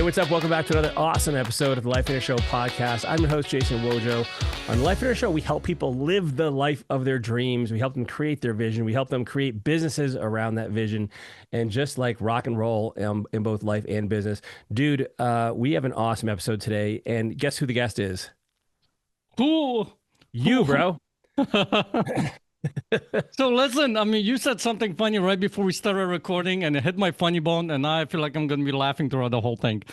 what's up? Welcome back to another awesome episode of the Life Inner Show podcast. I'm your host, Jason Wojo. On the Life Inner Show, we help people live the life of their dreams. We help them create their vision. We help them create businesses around that vision. And just like rock and roll in both life and business, dude, we have an awesome episode today. And guess who the guest is? Who? You, bro. So listen, I mean, you said something funny right before we started recording and it hit my funny bone, and I feel like I'm going to be laughing throughout the whole thing.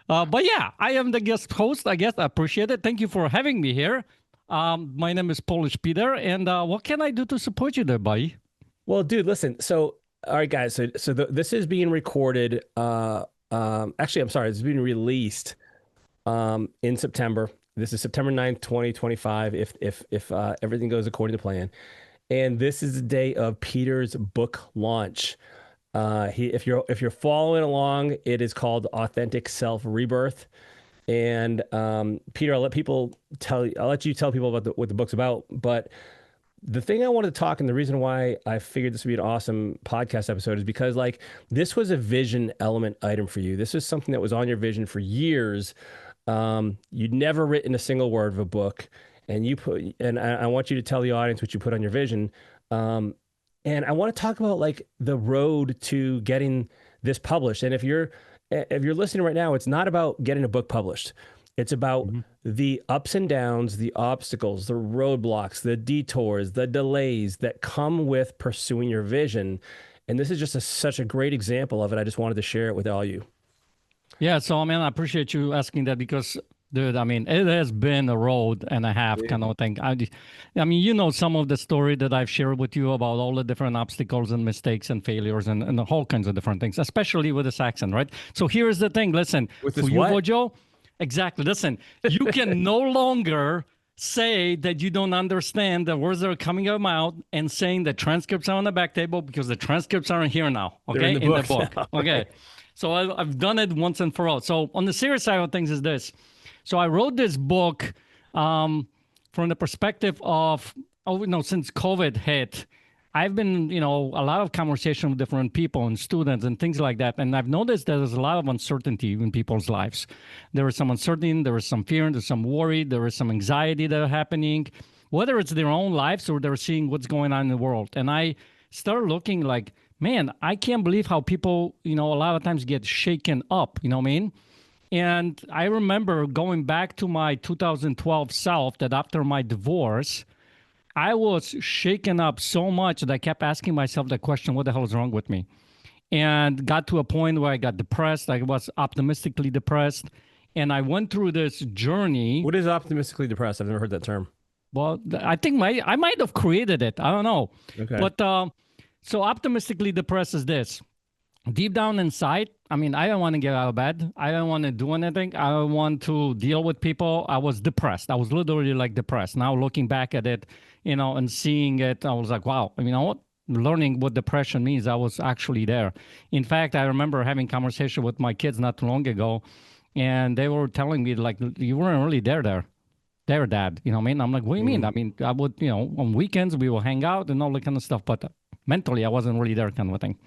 But yeah, I am the guest host, I guess. I appreciate it. Thank you for having me here. My name is Polish Peter, and what can I do to support you there, buddy? Well, dude, listen. So, all right, guys. This is being recorded. Actually, I'm sorry. This is being released in September. This is September 9th, 2025, if everything goes according to plan. And this is the day of Peter's book launch. If you're following along, it is called Authentic Self Rebirth. And Peter, I'll let you tell people about what the book's about. But the thing I wanted to talk, and the reason why I figured this would be an awesome podcast episode, is because like this was a vision element item for you. This was something that was on your vision for years. You'd never written a single word of a book. And I want you to tell the audience what you put on your vision. And I want to talk about like the road to getting this published. And if you're listening right now, it's not about getting a book published. It's about the ups and downs, the obstacles, the roadblocks, the detours, the delays that come with pursuing your vision. And this is just such a great example of it. I just wanted to share it with all you. Yeah, so I mean, I appreciate you asking that because, dude, I mean, it has been a road and a half kind of thing. I mean, you know some of the story that I've shared with you about all the different obstacles and mistakes and failures and all kinds of different things, especially with this accent, right? So here's the thing. Listen, with this for you, what? Wojo, exactly. Listen, you can no longer say that you don't understand the words that are coming out of my mouth and saying the transcripts are on the back table because the transcripts aren't here now, okay? In the book. Okay. So I've done it once and for all. So on the serious side of things is this. So I wrote this book from the perspective of, since COVID hit, I've been, a lot of conversation with different people and students and things like that. And I've noticed that there's a lot of uncertainty in people's lives. There is some uncertainty, there is some fear, there's some worry, there is some anxiety that are happening, whether it's their own lives or they're seeing what's going on in the world. And I started looking like, man, I can't believe how people, a lot of times get shaken up, you know what I mean? And I remember going back to my 2012 self that after my divorce, I was shaken up so much that I kept asking myself the question, what the hell is wrong with me? And got to a point where I got depressed. I was optimistically depressed. And I went through this journey. What is optimistically depressed? I've never heard that term. Well, I think I might have created it. I don't know. Okay. But so optimistically depressed is this. Deep down inside, I mean, I don't want to get out of bed. I don't want to do anything. I don't want to deal with people. I was depressed. I was literally like depressed. Now looking back at it, and seeing it, I was like, wow, you know what? Learning what depression means, I was actually there. In fact, I remember having conversation with my kids not too long ago, and they were telling me like, you weren't really there, Dad. You know what I mean? I'm like, what do you mean? I mean, I would, on weekends we will hang out and all that kind of stuff, but mentally I wasn't really there kind of a thing.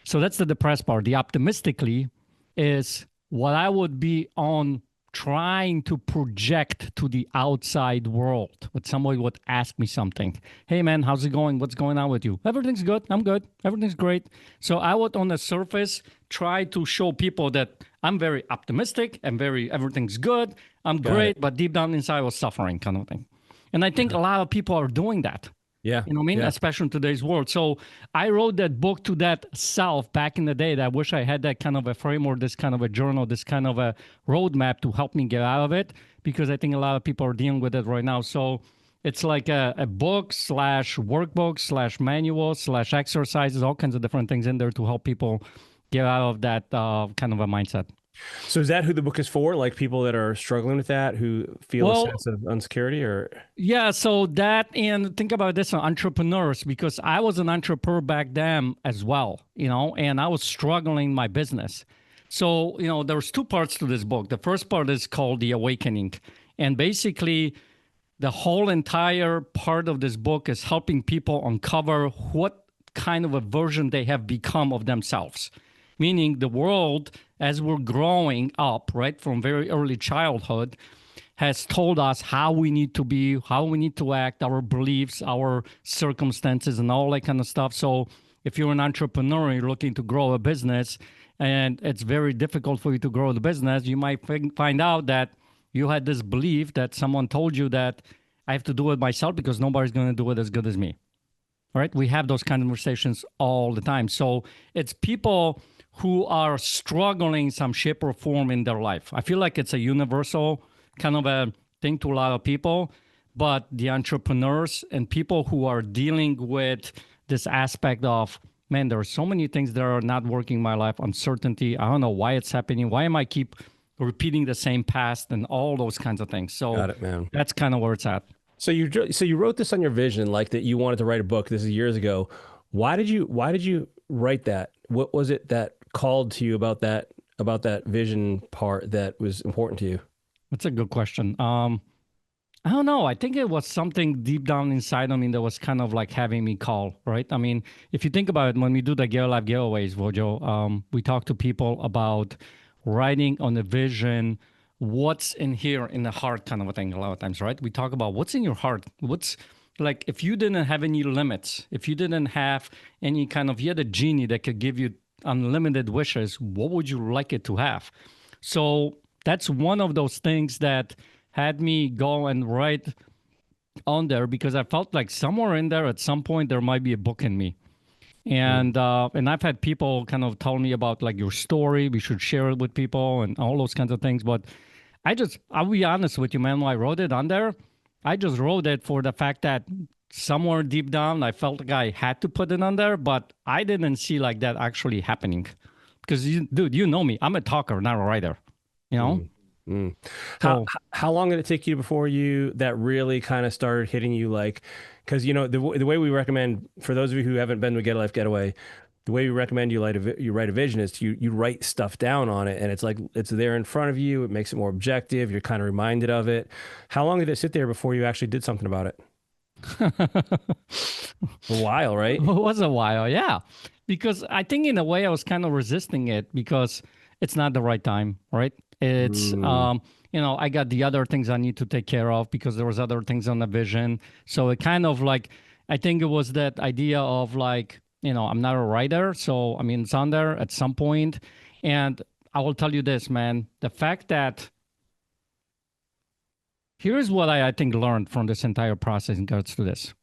So that's the depressed part. The optimistically is what I would be on trying to project to the outside world. When somebody would ask me something. Hey, man, how's it going? What's going on with you? Everything's good. I'm good. Everything's great. So I would, on the surface, try to show people that I'm very optimistic and everything's good. I'm great. But deep down inside, I was suffering kind of thing. And I think a lot of people are doing that. Yeah. You know what I mean? Yeah. Especially in today's world. So I wrote that book to that self back in the day that I wish I had that kind of a framework, this kind of a journal, this kind of a roadmap to help me get out of it, because I think a lot of people are dealing with it right now. So it's like a book / workbook / manual / exercises, all kinds of different things in there to help people get out of that kind of a mindset. So is that who the book is for? Like people that are struggling with that, who feel a sense of insecurity, or? Yeah, so that, and think about this, entrepreneurs, because I was an entrepreneur back then as well, and I was struggling in my business. So, there's two parts to this book. The first part is called The Awakening. And basically, the whole entire part of this book is helping people uncover what kind of a version they have become of themselves. Meaning the world as we're growing up, right, from very early childhood, has told us how we need to be, how we need to act, our beliefs, our circumstances, and all that kind of stuff. So if you're an entrepreneur, you're looking to grow a business, and it's very difficult for you to grow the business, you might find out that you had this belief that someone told you that I have to do it myself because nobody's going to do it as good as me. Right? We have those kind of conversations all the time. So it's people who are struggling in some shape or form in their life. I feel like it's a universal kind of a thing to a lot of people, but the entrepreneurs and people who are dealing with this aspect of, man, there are so many things that are not working in my life, uncertainty. I don't know why it's happening. Why am I keep repeating the same past and all those kinds of things? So Got it, man. that's kind of where it's at. So you wrote this on your vision, like that you wanted to write a book. This is years ago. Why did you write that? What was it that called to you about that vision part that was important to you? That's a good question. I don't know. I think it was something deep down inside of me that was kind of like having me call, right? I mean, if you think about it, when we do the Get Life giveaways, Wojo, we talk to people about writing on a vision, what's in here in the heart kind of a thing a lot of times, right? We talk about what's in your heart. What's like, if you didn't have any limits, if you didn't have any kind of, you had a genie that could give you unlimited wishes, what would you like it to have? So that's one of those things that had me go and write on there because I felt like somewhere in there at some point there might be a book in me. And I've had people kind of tell me about like your story. We should share it with people and all those kinds of things. But I'll be honest with you, man. When I wrote it on there, I just wrote it for the fact that somewhere deep down, I felt like I had to put it on there, but I didn't see like that actually happening. Because, dude, you know me. I'm a talker, not a writer. You know? Mm. So, How long did it take you before that really kind of started hitting you? Like, because the way we recommend for those of you who haven't been to Get a Life Getaway, the way we recommend you write a vision is you write stuff down on it, and it's like it's there in front of you. It makes it more objective. You're kind of reminded of it. How long did it sit there before you actually did something about it? A while, right? it was a while, yeah. Because I think in a way I was kind of resisting it because it's not the right time, right? It's I got the other things I need to take care of because there was other things on the vision. So it kind of like I think it was that idea of like, I'm not a writer, so I mean it's on there at some point. And I will tell you this, man, the fact that here's what I think learned from this entire process in regards to this.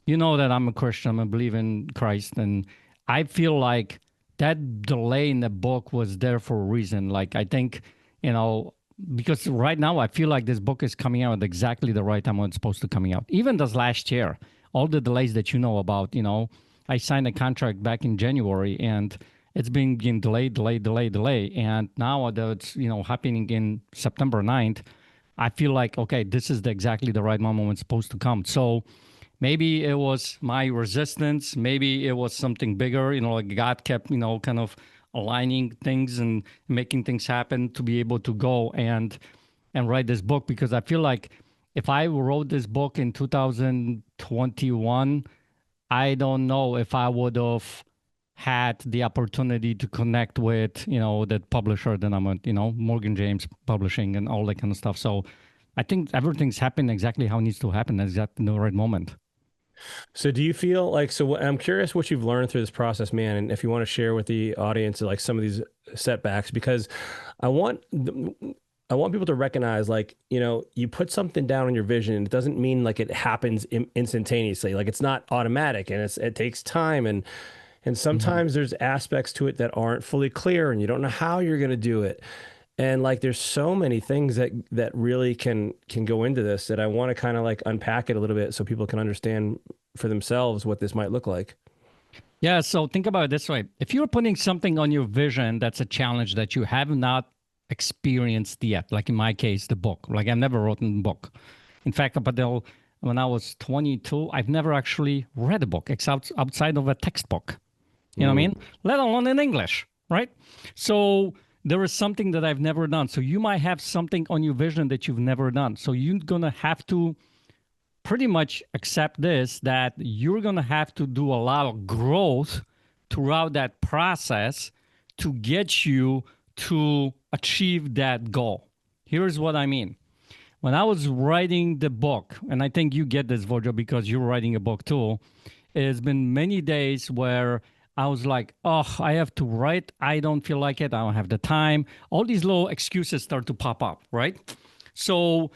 You know that I'm a Christian, I believe in Christ, and I feel like that delay in the book was there for a reason. Like I think, because right now I feel like this book is coming out at exactly the right time when it's supposed to coming out. Even this last year, all the delays that you know about, I signed a contract back in January and it's been getting delayed. And now that it's, happening in September 9th, I feel like, okay, this is exactly the right moment when it's supposed to come. So maybe it was my resistance. Maybe it was something bigger, like God kept, kind of aligning things and making things happen to be able to go and write this book. Because I feel like if I wrote this book in 2021, I don't know if I would have had the opportunity to connect with, that publisher that I'm at, Morgan James Publishing and all that kind of stuff. So I think everything's happened exactly how it needs to happen exactly in the right moment. So do you feel like, I'm curious what you've learned through this process, man, and if you want to share with the audience like some of these setbacks, because I want people to recognize, like, you put something down on your vision and it doesn't mean like it happens instantaneously. Like it's not automatic and it takes time. And sometimes there's aspects to it that aren't fully clear and you don't know how you're going to do it. And like, there's so many things that really can go into this that I want to kind of like unpack it a little bit so people can understand for themselves what this might look like. Yeah. So think about it this way. If you're putting something on your vision, that's a challenge that you have not experienced yet. Like in my case, the book, like I've never written a book. In fact, up until when I was 22, I've never actually read a book except outside of a textbook. You know what I mean? Let alone in English, right? So there is something that I've never done. So you might have something on your vision that you've never done. So you're going to have to pretty much accept this, that you're going to have to do a lot of growth throughout that process to get you to achieve that goal. Here's what I mean. When I was writing the book, and I think you get this, Vojo, because you're writing a book too, it's been many days where I was like, oh, I have to write. I don't feel like it. I don't have the time. All these little excuses start to pop up, right? So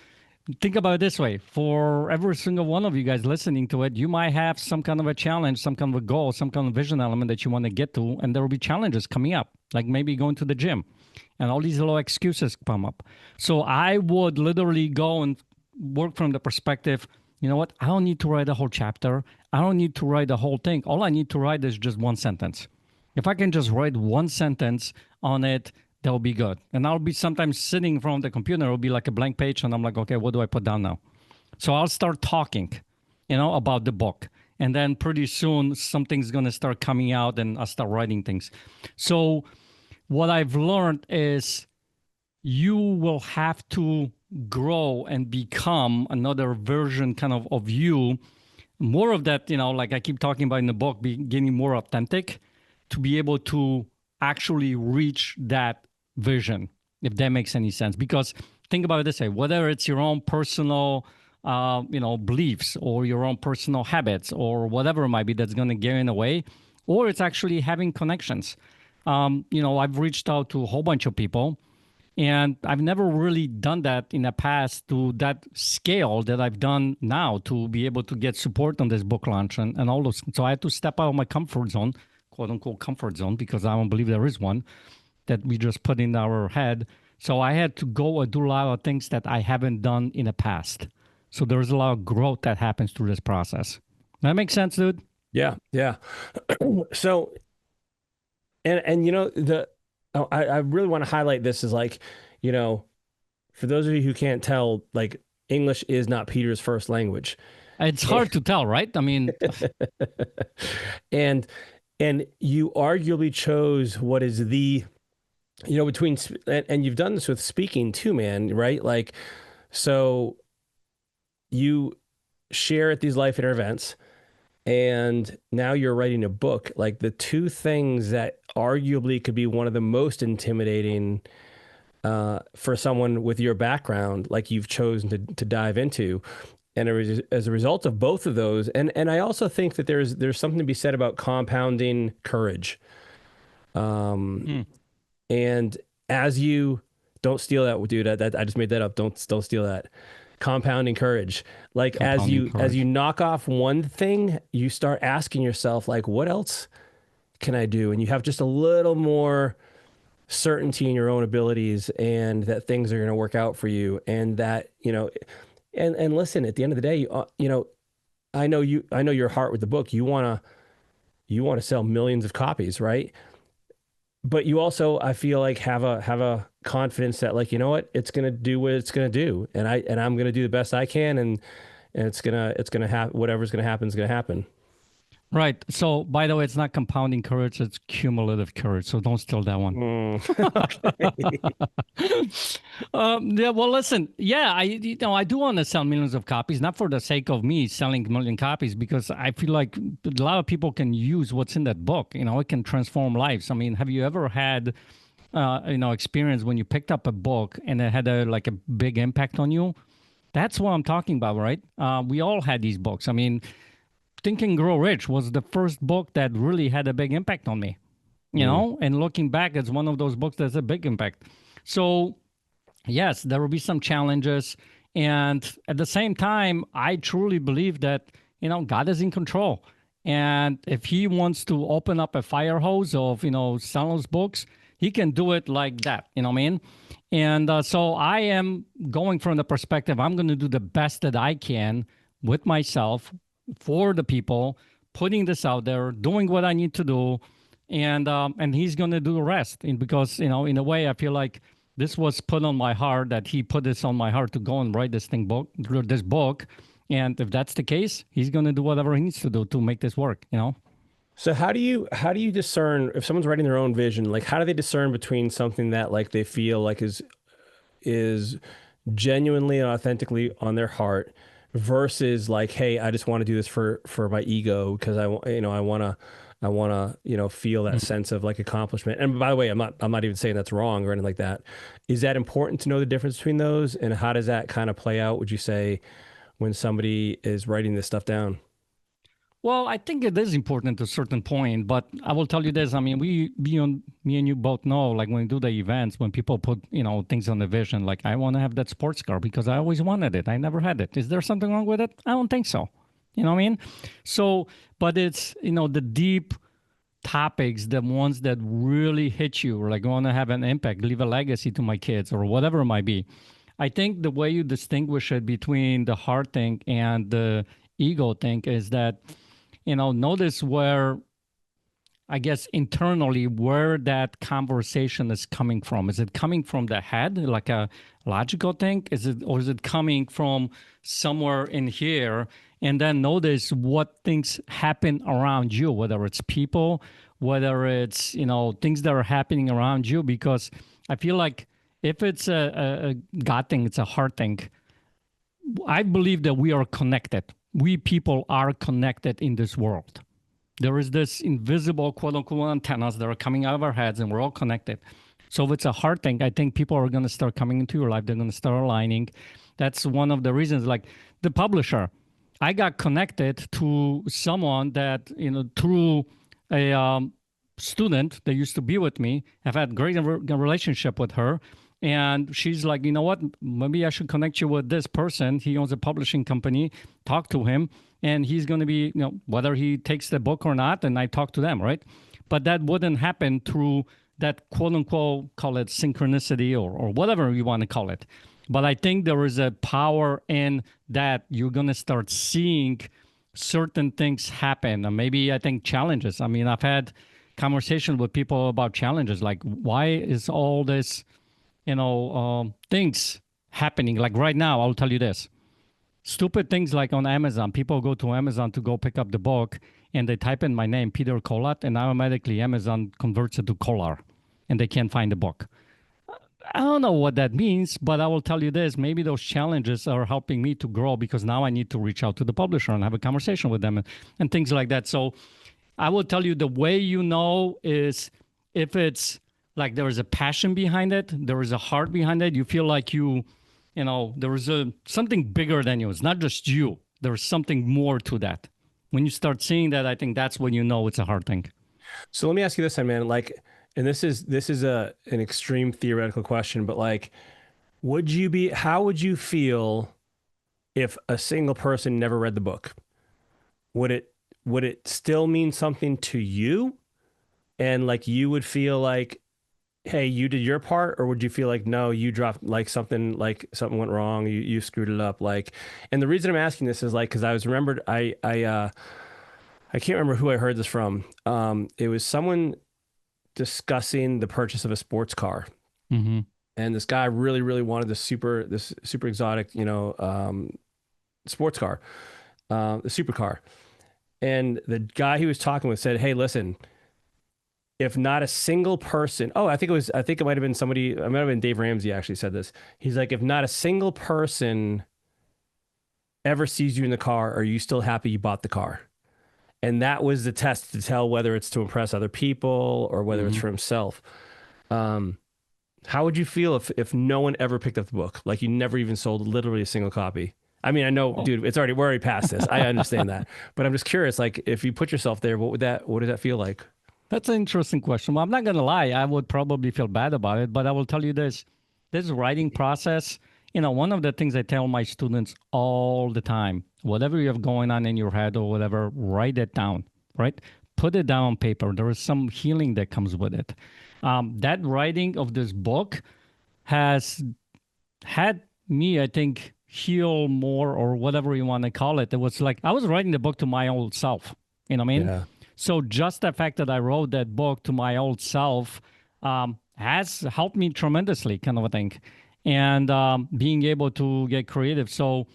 think about it this way. For every single one of you guys listening to it, you might have some kind of a challenge, some kind of a goal, some kind of vision element that you want to get to, and there will be challenges coming up, like maybe going to the gym, and all these little excuses come up. So I would literally go and work from the perspective, you know what? I don't need to write a whole chapter. I don't need to write the whole thing. All I need to write is just one sentence. If I can just write one sentence on it, that'll be good. And I'll be sometimes sitting in front of the computer, it'll be like a blank page, and I'm like, okay, what do I put down now? So I'll start talking, about the book. And then pretty soon something's going to start coming out and I'll start writing things. So what I've learned is you will have to grow and become another version kind of you. More of that, like I keep talking about in the book, getting more authentic to be able to actually reach that vision, if that makes any sense. Because think about it this way, whether it's your own personal beliefs or your own personal habits or whatever it might be that's going to get in the way, or it's actually having connections. I've reached out to a whole bunch of people, and I've never really done that in the past to that scale that I've done now to be able to get support on this book launch and all those. So I had to step out of my comfort zone, quote unquote comfort zone, because I don't believe there is one that we just put in our head. So I had to go and do a lot of things that I haven't done in the past. So there's a lot of growth that happens through this process. That makes sense, dude? Yeah, yeah. So, I really want to highlight this as like, for those of you who can't tell, like English is not Peter's first language. It's hard to tell, right? I mean, and you arguably chose what is the, between, and you've done this with speaking too, man, right? Like, so you share at these life inner events, and now you're writing a book. Like the two things that arguably could be one of the most intimidating for someone with your background, like you've chosen to dive into. And as a result of both of those, and I also think that there's something to be said about compounding courage. And as you don't steal that, dude, I just made that up. Don't steal that. Compounding courage. Like as you knock off one thing, you start asking yourself, like, what else can I do? And you have just a little more certainty in your own abilities and that things are going to work out for you. And that, and listen, at the end of the day, I know your heart with the book. You want to sell millions of copies, right? But you also, I feel like, have a confidence that, like, you know what, it's gonna do what it's gonna do, and I'm gonna do the best I can, and it's gonna happen. Whatever's gonna happen is gonna happen. Right. So, by the way, it's not compounding courage; it's cumulative courage. So, don't steal that one. Yeah. Well, listen. Yeah, I do want to sell millions of copies, not for the sake of me selling a million copies, because I feel like a lot of people can use what's in that book. It can transform lives. I mean, have you ever had, experience when you picked up a book and it had a big impact on you? That's what I'm talking about, right? We all had these books. I mean, Think and Grow Rich was the first book that really had a big impact on me, and looking back, it's one of those books that's a big impact. So yes, there will be some challenges. And at the same time, I truly believe that, God is in control. And if he wants to open up a fire hose of, selling those books, he can do it like that. You know what I mean? And so I am going from the perspective, I'm going to do the best that I can with myself, for the people, putting this out there, doing what I need to do, and he's going to do the rest. And because, in a way, I feel like this was put on my heart, that he put this on my heart to go and write this book. And if that's the case, he's going to do whatever he needs to do to make this work, So how do you discern if someone's writing their own vision? Like, how do they discern between something that, like, they feel like is genuinely and authentically on their heart, versus like, hey, I just want to do this for my ego because I want to I want to, feel that sense of like accomplishment. And by the way, I'm not even saying that's wrong or anything like that. Is that important to know the difference between those? And how does that kind of play out, would you say, when somebody is writing this stuff down? Well, I think it is important to a certain point, but I will tell you this. I mean, me and you both know, like when we do the events, when people put, things on the vision, like I want to have that sports car because I always wanted it. I never had it. Is there something wrong with it? I don't think so. You know what I mean? So, but it's, the deep topics, the ones that really hit you, or like want to have an impact, leave a legacy to my kids or whatever it might be. I think the way you distinguish it between the heart thing and the ego thing is that, notice where, I guess, internally, where that conversation is coming from. Is it coming from the head, like a logical thing? Or is it coming from somewhere in here? And then notice what things happen around you, whether it's people, whether it's, things that are happening around you. Because I feel like if it's a God thing, it's a heart thing. I believe that we are connected. We people are connected in this world. There is this invisible quote unquote antennas that are coming out of our heads, and we're all connected. So if it's a heart thing, I think people are going to start coming into your life. They're going to start aligning. That's one of the reasons, like the publisher. I got connected to someone that, through a student that used to be with me. I've had a great relationship with her. And she's like, you know what? Maybe I should connect you with this person. He owns a publishing company. Talk to him. And he's going to be, whether he takes the book or not, and I talk to them, right? But that wouldn't happen through that quote unquote, call it synchronicity or whatever you want to call it. But I think there is a power in that you're going to start seeing certain things happen. And maybe I think challenges. I mean, I've had conversations with people about challenges. Like, why is all this, things happening? Like right now, I'll tell you this. Stupid things like on Amazon, people go to Amazon to go pick up the book and they type in my name, Peter Kolat, and automatically Amazon converts it to Kolar and they can't find the book. I don't know what that means, but I will tell you this. Maybe those challenges are helping me to grow because now I need to reach out to the publisher and have a conversation with them and things like that. So I will tell you the way is if it's like there is a passion behind it, there is a heart behind it, you feel like there is something bigger than you. It's not just you. There's something more to that. When you start seeing that, I think that's when you know it's a hard thing. So let me ask you this, man. Like, and this is an extreme theoretical question, but like, how would you feel if a single person never read the book? Would it still mean something to you? And like, you would feel like, hey, you did your part, or would you feel like, no, you dropped like something went wrong, you screwed it up? Like, and the reason I'm asking this is like, because I can't remember who I heard this from. It was someone discussing the purchase of a sports car. Mm-hmm. And this guy really, really wanted this super exotic, sports car, the supercar. And the guy he was talking with said, hey, listen, if not a single person, I think it might have been somebody, it might have been Dave Ramsey actually said this. He's like, if not a single person ever sees you in the car, are you still happy you bought the car? And that was the test to tell whether it's to impress other people or whether it's for himself. How would you feel if no one ever picked up the book? Like you never even sold literally a single copy? I mean, I know, dude, we're already past this. I understand that. But I'm just curious, like if you put yourself there, what does that feel like? That's an interesting question. Well, I'm not going to lie. I would probably feel bad about it, but I will tell you this writing process, one of the things I tell my students all the time, whatever you have going on in your head or whatever, write it down, right? Put it down on paper. There is some healing that comes with it. That writing of this book has had me, I think, heal more or whatever you want to call it. It was like I was writing the book to my old self. You know what I mean? Yeah. So just the fact that I wrote that book to my old self has helped me tremendously, kind of a thing. And being able to get creative. So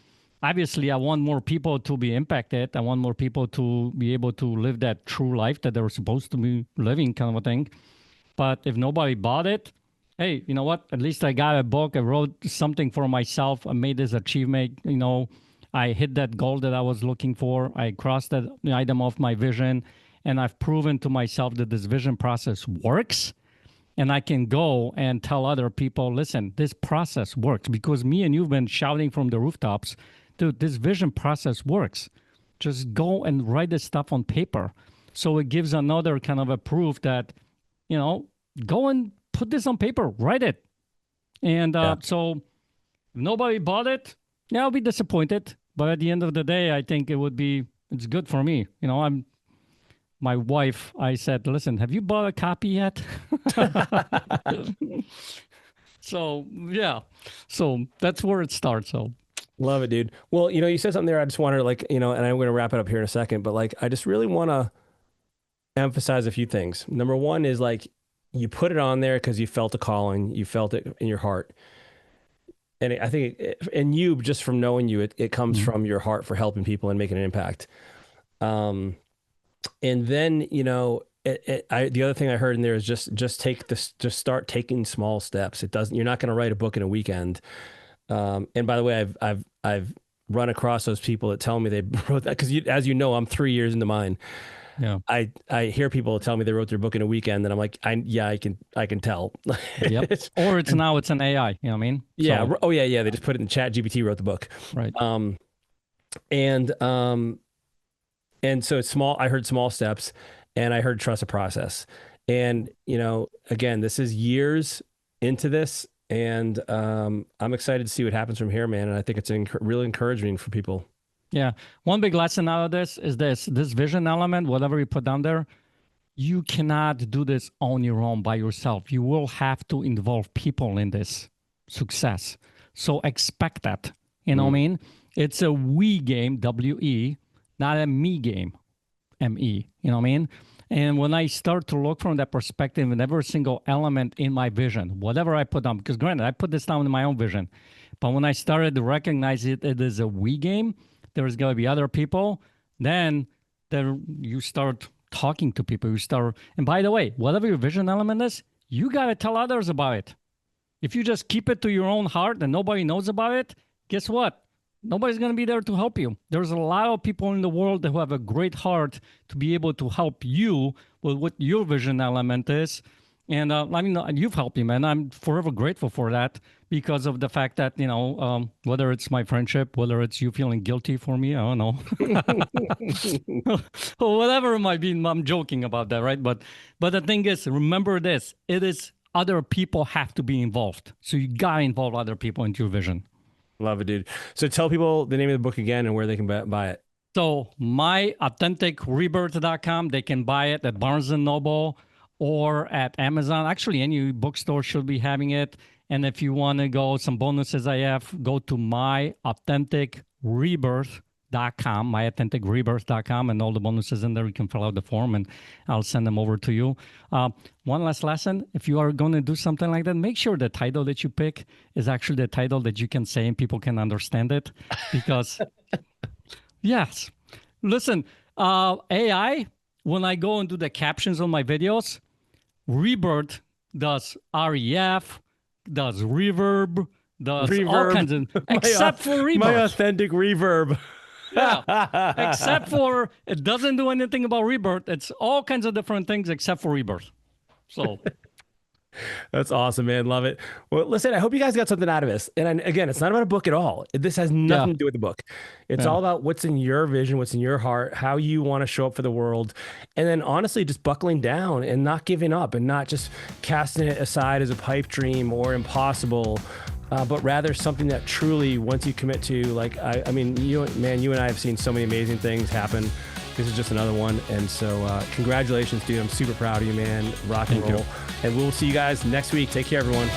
obviously, I want more people to be impacted. I want more people to be able to live that true life that they were supposed to be living, kind of a thing. But if nobody bought it, hey, you know what? At least I got a book. I wrote something for myself. I made this achievement. I hit that goal that I was looking for. I crossed that item off my vision. and I've proven to myself that this vision process works. And I can go and tell other people, listen, this process works, because me and you've been shouting from the rooftops, dude, this vision process works. Just go and write this stuff on paper. So it gives another kind of a proof that, go and put this on paper, write it. And so if nobody bought it, yeah, I'll be disappointed. But at the end of the day, I think it's good for me. My wife, I said, listen, have you bought a copy yet? So, yeah. So that's where it starts. So love it, dude. Well, you said something there. I just wanted to and I'm going to wrap it up here in a second, but I just really want to emphasize a few things. Number one is you put it on there because you felt a calling, you felt it in your heart. And I think, and you, just from knowing you, it comes from your heart for helping people and making an impact. And then, the other thing I heard in there is just start taking small steps. You're not going to write a book in a weekend. And by the way, I've run across those people that tell me they wrote that, because as you know, I'm 3 years into mine. Yeah. I hear people tell me they wrote their book in a weekend, and I'm like, I can tell. Yep. Or it's an AI, you know what I mean? Yeah. So, oh yeah. They just put it in Chat GPT, wrote the book. Right. And so it's small. I heard small steps, and I heard trust the process. And, again, this is years into this, and I'm excited to see what happens from here, man. And I think it's really encouraging for people. Yeah. One big lesson out of this is this vision element, whatever you put down there, you cannot do this on your own by yourself. You will have to involve people in this success. So expect that. You know what I mean? It's a we game, W-E, not a me game, M-E. You know what I mean? And when I start to look from that perspective in every single element in my vision, whatever I put down, because granted, I put this down in my own vision, but when I started to recognize it as a we game, there's going to be other people, then you start talking to people. And by the way, whatever your vision element is, you got to tell others about it. If you just keep it to your own heart and nobody knows about it, guess what? Nobody's going to be there to help you. There's a lot of people in the world who have a great heart to be able to help you with what your vision element is. And you've helped me, man. I'm forever grateful for that, because of the fact that, whether it's my friendship, whether it's you feeling guilty for me, I don't know. Or whatever it might be, I'm joking about that, right? But the thing is, remember this, it is other people have to be involved. So you got to involve other people into your vision. Love it, dude. So tell people the name of the book again and where they can buy it. So authenticrebirth.com. They can buy it at Barnes & Noble or at Amazon. Actually, any bookstore should be having it. And if you want to go, some bonuses I have, go to myauthenticrebirth.com, and all the bonuses in there. You can fill out the form and I'll send them over to you. One last lesson, if you are going to do something like that, make sure the title that you pick is actually the title that you can say and people can understand it. Because, yes, listen, AI, when I go and do the captions on my videos, Rebirth does REF, does reverb, does all kinds of, except for Rebirth. My authentic reverb. Yeah, except for, it doesn't do anything about Rebirth. It's all kinds of different things except for Rebirth. So that's awesome, man. Love it. Well, listen, I hope you guys got something out of this. And again, it's not about a book at all. This has nothing to do with the book. It's all about what's in your vision, what's in your heart, how you want to show up for the world. And then honestly, just buckling down and not giving up and not just casting it aside as a pipe dream or impossible, but rather something that truly, once you commit to, I mean, you and I have seen so many amazing things happen. This is just another one. And so congratulations, dude. I'm super proud of you, man. Rock and roll. And we'll see you guys next week. Take care, everyone.